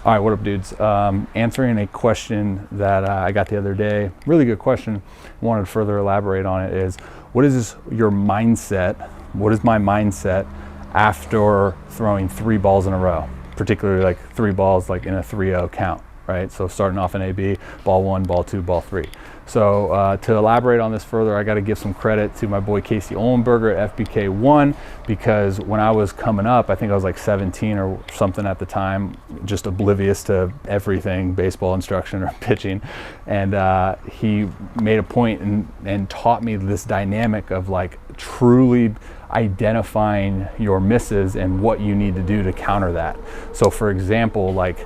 All right, what up, dudes? Answering a question that I got the other day, really good question, wanted to further elaborate on it, is what is your mindset? What is my mindset after throwing 3 balls in a row, particularly like 3 balls like in a 3-0 count, right? So starting off in AB, ball 1, ball 2, ball 3. So to elaborate on this further, I got to give some credit to my boy Casey Olenberger at FBK1, because when I was coming up, I think I was like 17 or something at the time, just oblivious to everything, baseball instruction or pitching. And he made a point and taught me this dynamic of like truly identifying your misses and what you need to do to counter that. So for example, like,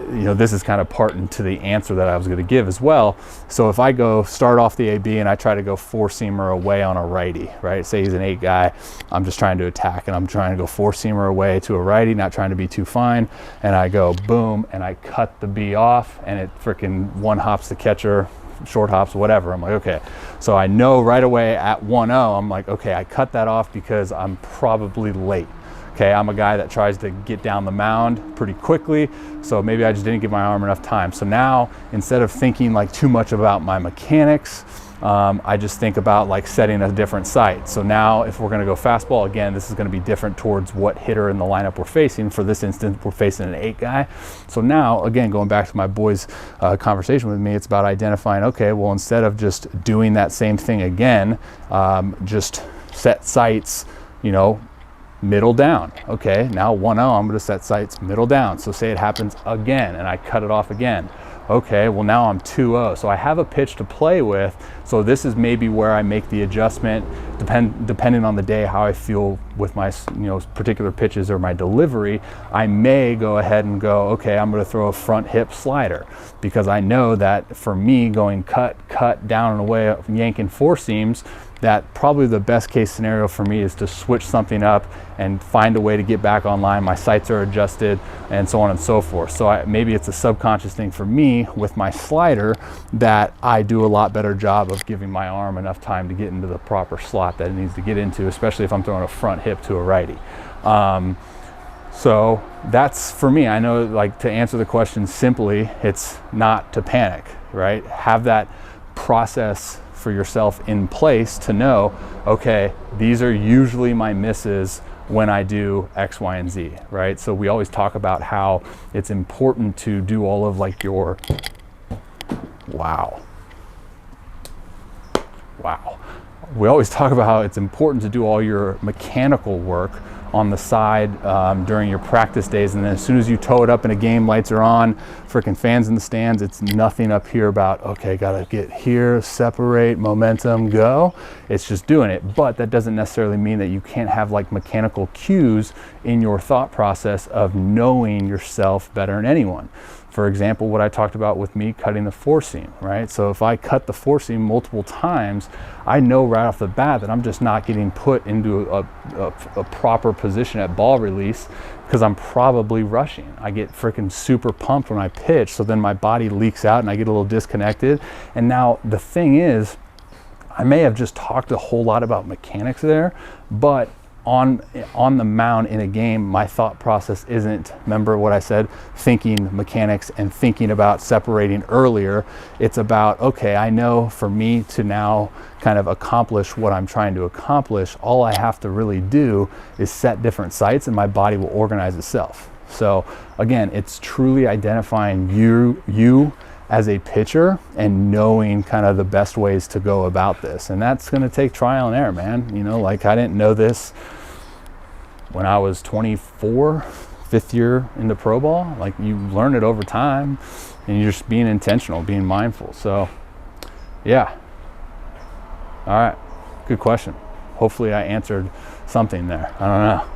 you know, this is kind of part into the answer that I was going to give as well. So if I go start off the AB and I try to go 4-seamer away on a righty, right? Say he's an 8 guy, I'm just trying to attack and I'm trying to go 4-seamer away to a righty, not trying to be too fine. And I go boom and I cut the B off and it freaking 1-hops the catcher, short hops, whatever. I'm like, okay. So I know right away at 1-0, I'm like, okay, I cut that off because I'm probably late. Okay, I'm a guy that tries to get down the mound pretty quickly, so maybe I just didn't give my arm enough time. So now, instead of thinking like too much about my mechanics, I just think about like setting a different sight. So now if we're gonna go fastball, again, this is gonna be different towards what hitter in the lineup we're facing. For this instance, we're facing an 8 guy. So now, again, going back to my boy's conversation with me, it's about identifying, okay, well, instead of just doing that same thing again, just set sights, you know, middle down. Okay, now 1-0, I'm going to set sights middle down. So say it happens again and I cut it off again. Okay, well now I'm 2-0. So I have a pitch to play with. So this is maybe where I make the adjustment, depending on the day, how I feel with my, you know, particular pitches or my delivery. I may go ahead and go, okay, I'm going to throw a front hip slider, because I know that for me going cut, down and away, yanking 4 seams, that probably the best case scenario for me is to switch something up and find a way to get back online. My sights are adjusted and so on and so forth. So maybe it's a subconscious thing for me with my slider that I do a lot better job of giving my arm enough time to get into the proper slot that it needs to get into, especially if I'm throwing a front hip to a righty. So that's for me. I know, like, to answer the question simply, it's not to panic, right? Have that process for yourself in place to know, okay, these are usually my misses when I do X, Y, and Z, right? So we always talk about how it's important to do all of like your, wow. We always talk about how it's important to do all your mechanical work on the side during your practice days, and then as soon as you toe it up in a game, lights are on, freaking fans in the stands, it's nothing up here about, okay, gotta get here, separate, momentum, go. It's just doing it. But that doesn't necessarily mean that you can't have like mechanical cues in your thought process of knowing yourself better than anyone. For example, what I talked about with me cutting the 4-seam, right? So if I cut the 4-seam multiple times, I know right off the bat that I'm just not getting put into a proper position at ball release, because I'm probably rushing. I get freaking super pumped when I pitch, so then my body leaks out and I get a little disconnected. And now the thing is, I may have just talked a whole lot about mechanics there, but on the mound in a game, my thought process isn't, remember what I said, thinking mechanics and thinking about separating earlier. It's about, okay, I know for me to now kind of accomplish what I'm trying to accomplish, all I have to really do is set different sights and my body will organize itself. So again, it's truly identifying you as a pitcher and knowing kind of the best ways to go about this. And that's going to take trial and error, man. You know, like, I didn't know this when I was 24, 5th year into pro ball. Like, you learn it over time and you're just being intentional, being mindful. So yeah. All right. Good question. Hopefully I answered something there. I don't know.